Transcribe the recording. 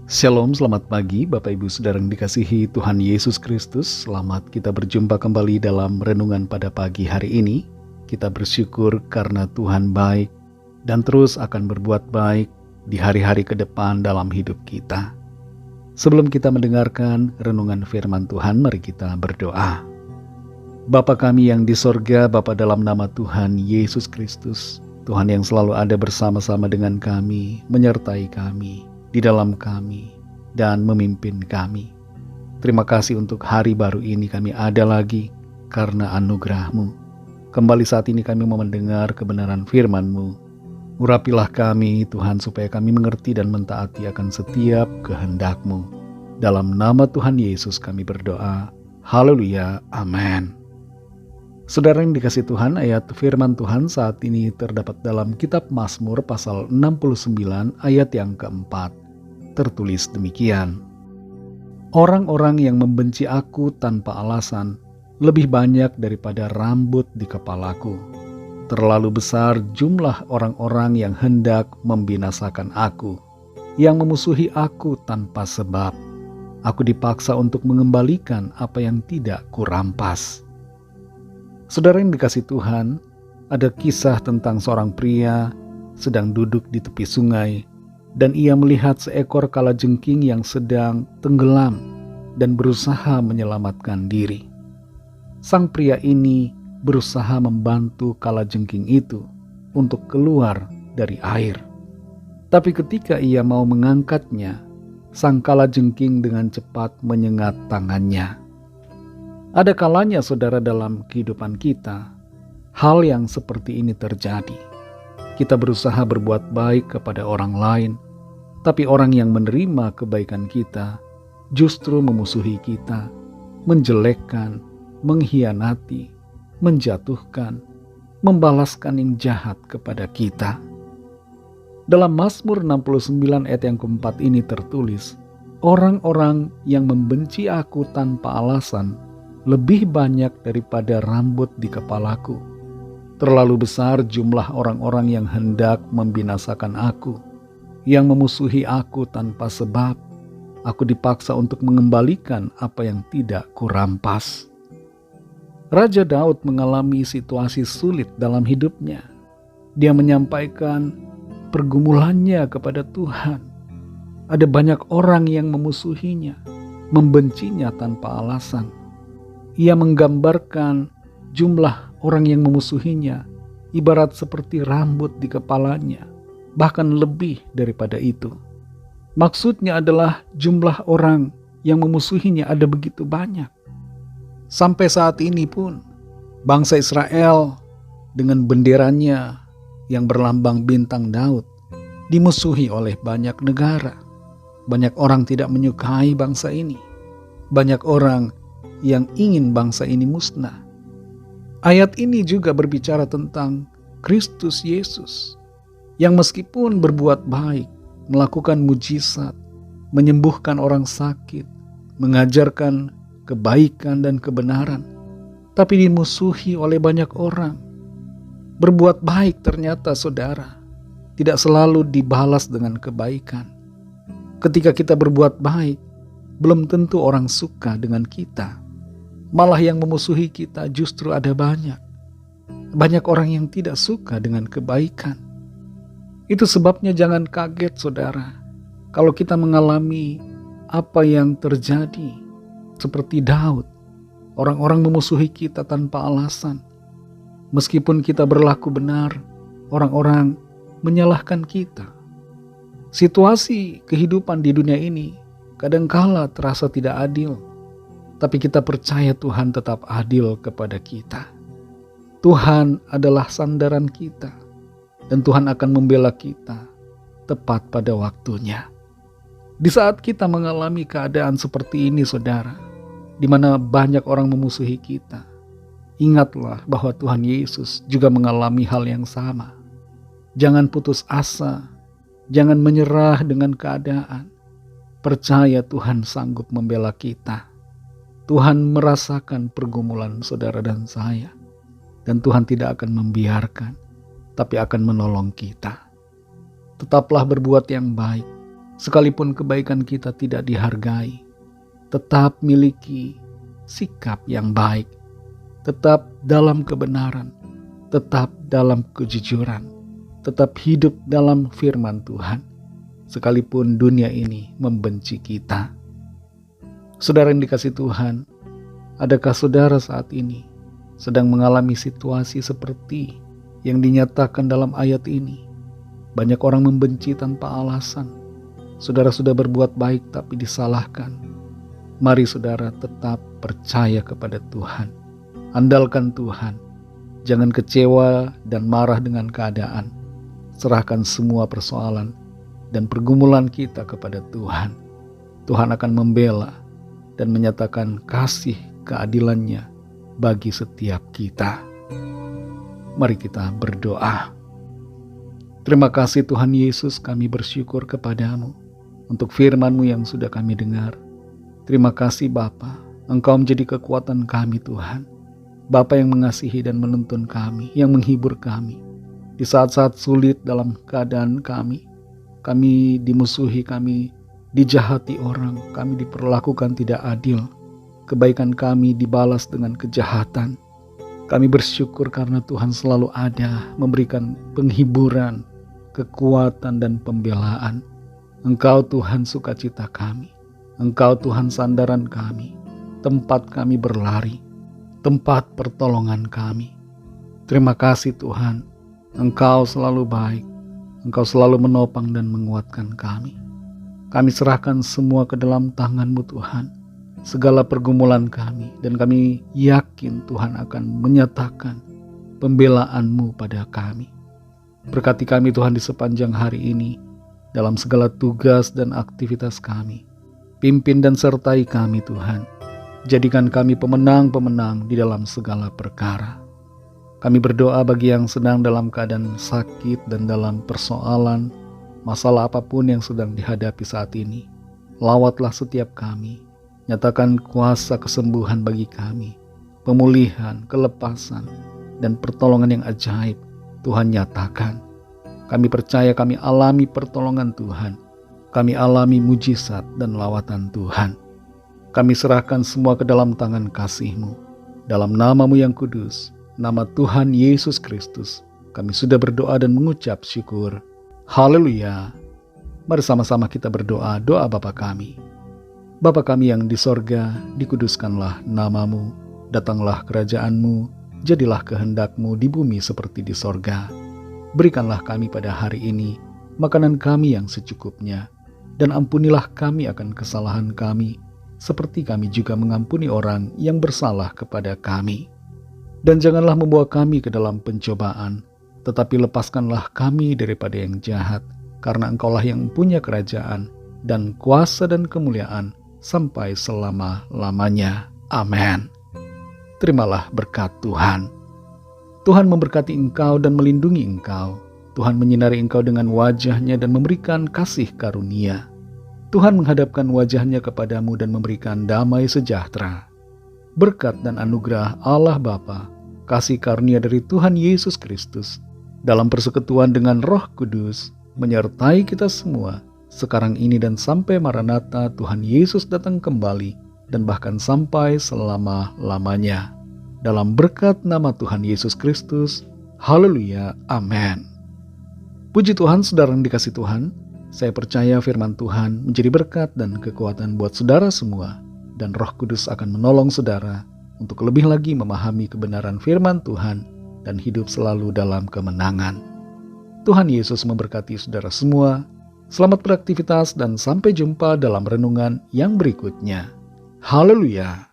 Shalom, selamat pagi Bapak Ibu Saudara yang dikasihi Tuhan Yesus Kristus. Selamat kita berjumpa kembali dalam renungan pada pagi hari ini. Kita bersyukur karena Tuhan baik dan terus akan berbuat baik di hari-hari ke depan dalam hidup kita. Sebelum kita mendengarkan renungan firman Tuhan, mari kita berdoa. Bapa kami yang di sorga, Bapa dalam nama Tuhan Yesus Kristus, Tuhan yang selalu ada bersama-sama dengan kami, menyertai kami, di dalam kami, dan memimpin kami. Terima kasih untuk hari baru ini kami ada lagi karena anugerah-Mu. Kembali saat ini kami mau mendengar kebenaran firman-Mu. Urapilah kami Tuhan supaya kami mengerti dan mentaati akan setiap kehendak-Mu. Dalam nama Tuhan Yesus kami berdoa. Haleluya, amin. Saudara yang dikasih Tuhan, ayat firman Tuhan saat ini terdapat dalam kitab Mazmur pasal 69 ayat yang keempat. Tertulis demikian. Orang-orang yang membenci aku tanpa alasan lebih banyak daripada rambut di kepalaku. Terlalu besar jumlah orang-orang yang hendak membinasakan aku, yang memusuhi aku tanpa sebab. Aku dipaksa untuk mengembalikan apa yang tidak kurampas. Saudara yang dikasih Tuhan, ada kisah tentang seorang pria sedang duduk di tepi sungai dan ia melihat seekor kalajengking yang sedang tenggelam dan berusaha menyelamatkan diri. Sang pria ini berusaha membantu kalajengking itu untuk keluar dari air. Tapi ketika ia mau mengangkatnya, sang kalajengking dengan cepat menyengat tangannya. Ada kalanya saudara dalam kehidupan kita, hal yang seperti ini terjadi. Kita berusaha berbuat baik kepada orang lain, tapi orang yang menerima kebaikan kita justru memusuhi kita, menjelekkan, mengkhianati, menjatuhkan, membalaskan yang jahat kepada kita. Dalam Mazmur 69 ayat yang keempat ini tertulis, orang-orang yang membenci aku tanpa alasan lebih banyak daripada rambut di kepalaku. Terlalu besar jumlah orang-orang yang hendak membinasakan aku, yang memusuhi aku tanpa sebab. Aku dipaksa untuk mengembalikan apa yang tidak kurampas. Raja Daud mengalami situasi sulit dalam hidupnya. Dia menyampaikan pergumulannya kepada Tuhan. Ada banyak orang yang memusuhinya, membencinya tanpa alasan. Ia menggambarkan jumlah orang yang memusuhinya ibarat seperti rambut di kepalanya, bahkan lebih daripada itu. Maksudnya adalah jumlah orang yang memusuhinya ada begitu banyak. Sampai saat ini pun bangsa Israel dengan benderanya yang berlambang bintang Daud dimusuhi oleh banyak negara. Banyak orang tidak menyukai bangsa ini. Banyak orang yang ingin bangsa ini musnah. Ayat ini juga berbicara tentang Kristus Yesus yang meskipun berbuat baik, melakukan mujizat, menyembuhkan orang sakit, mengajarkan kebaikan dan kebenaran, tapi dimusuhi oleh banyak orang. Berbuat baik ternyata saudara tidak selalu dibalas dengan kebaikan. Ketika kita berbuat baik, belum tentu orang suka dengan kita. Malah yang memusuhi kita justru ada banyak. Banyak orang yang tidak suka dengan kebaikan. Itu sebabnya jangan kaget saudara, kalau kita mengalami apa yang terjadi seperti Daud. Orang-orang memusuhi kita tanpa alasan. Meskipun kita berlaku benar, orang-orang menyalahkan kita. Situasi kehidupan di dunia ini kadangkala terasa tidak adil. Tapi kita percaya Tuhan tetap adil kepada kita. Tuhan adalah sandaran kita. Dan Tuhan akan membela kita tepat pada waktunya. Di saat kita mengalami keadaan seperti ini saudara, di mana banyak orang memusuhi kita, ingatlah bahwa Tuhan Yesus juga mengalami hal yang sama. Jangan putus asa, jangan menyerah dengan keadaan. Percaya Tuhan sanggup membela kita. Tuhan merasakan pergumulan saudara dan saya. Dan Tuhan tidak akan membiarkan, tapi akan menolong kita. Tetaplah berbuat yang baik. Sekalipun kebaikan kita tidak dihargai, tetap miliki sikap yang baik, tetap dalam kebenaran, tetap dalam kejujuran, tetap hidup dalam firman Tuhan, sekalipun dunia ini membenci kita. Saudara yang dikasihi Tuhan, adakah saudara saat ini sedang mengalami situasi seperti yang dinyatakan dalam ayat ini? Banyak orang membenci tanpa alasan. Saudara sudah berbuat baik tapi disalahkan. Mari saudara tetap percaya kepada Tuhan. Andalkan Tuhan. Jangan kecewa dan marah dengan keadaan. Serahkan semua persoalan dan pergumulan kita kepada Tuhan. Tuhan akan membela dan menyatakan kasih keadilannya bagi setiap kita. Mari kita berdoa. Terima kasih Tuhan Yesus, kami bersyukur kepadamu untuk firman-Mu yang sudah kami dengar. Terima kasih Bapa, Engkau menjadi kekuatan kami Tuhan. Bapa yang mengasihi dan menuntun kami, yang menghibur kami. Di saat-saat sulit dalam keadaan kami dimusuhi, kami dijahati orang, kami diperlakukan tidak adil. Kebaikan kami dibalas dengan kejahatan. Kami bersyukur karena Tuhan selalu ada, memberikan penghiburan, kekuatan dan pembelaan. Engkau Tuhan sukacita kami. Engkau Tuhan sandaran kami, tempat kami berlari, tempat pertolongan kami. Terima kasih Tuhan, Engkau selalu baik, Engkau selalu menopang dan menguatkan kami. Kami serahkan semua ke dalam tangan-Mu Tuhan, segala pergumulan kami, dan kami yakin Tuhan akan menyatakan pembelaan-Mu pada kami. Berkati kami Tuhan di sepanjang hari ini, dalam segala tugas dan aktivitas kami. Pimpin dan sertai kami Tuhan. Jadikan kami pemenang-pemenang di dalam segala perkara. Kami berdoa bagi yang sedang dalam keadaan sakit dan dalam persoalan, masalah apapun yang sedang dihadapi saat ini. Lawatlah setiap kami. Nyatakan kuasa kesembuhan bagi kami. Pemulihan, kelepasan, dan pertolongan yang ajaib Tuhan nyatakan. Kami percaya kami alami pertolongan Tuhan. Kami alami mujizat dan lawatan Tuhan. Kami serahkan semua ke dalam tangan kasih-Mu. Dalam nama-Mu yang kudus, nama Tuhan Yesus Kristus, kami sudah berdoa dan mengucap syukur. Haleluya. Mari sama-sama kita berdoa doa Bapa kami. Bapa kami yang di sorga, dikuduskanlah nama-Mu. Datanglah kerajaan-Mu, jadilah kehendak-Mu di bumi seperti di sorga. Berikanlah kami pada hari ini makanan kami yang secukupnya, dan ampunilah kami akan kesalahan kami, seperti kami juga mengampuni orang yang bersalah kepada kami. Dan janganlah membawa kami ke dalam pencobaan, tetapi lepaskanlah kami daripada yang jahat, karena Engkaulah yang punya kerajaan, dan kuasa dan kemuliaan, sampai selama-lamanya. Amin. Terimalah berkat Tuhan. Tuhan memberkati engkau dan melindungi engkau. Tuhan menyinari engkau dengan wajah-Nya dan memberikan kasih karunia. Tuhan menghadapkan wajah-Nya kepadamu dan memberikan damai sejahtera. Berkat dan anugerah Allah Bapa, kasih karunia dari Tuhan Yesus Kristus, dalam persekutuan dengan Roh Kudus, menyertai kita semua, sekarang ini dan sampai Maranatha Tuhan Yesus datang kembali, dan bahkan sampai selama-lamanya. Dalam berkat nama Tuhan Yesus Kristus, haleluya, amin. Puji Tuhan, saudara yang dikasihi Tuhan, saya percaya firman Tuhan menjadi berkat dan kekuatan buat saudara semua, dan Roh Kudus akan menolong saudara untuk lebih lagi memahami kebenaran firman Tuhan dan hidup selalu dalam kemenangan. Tuhan Yesus memberkati saudara semua. Selamat beraktivitas dan sampai jumpa dalam renungan yang berikutnya. Haleluya.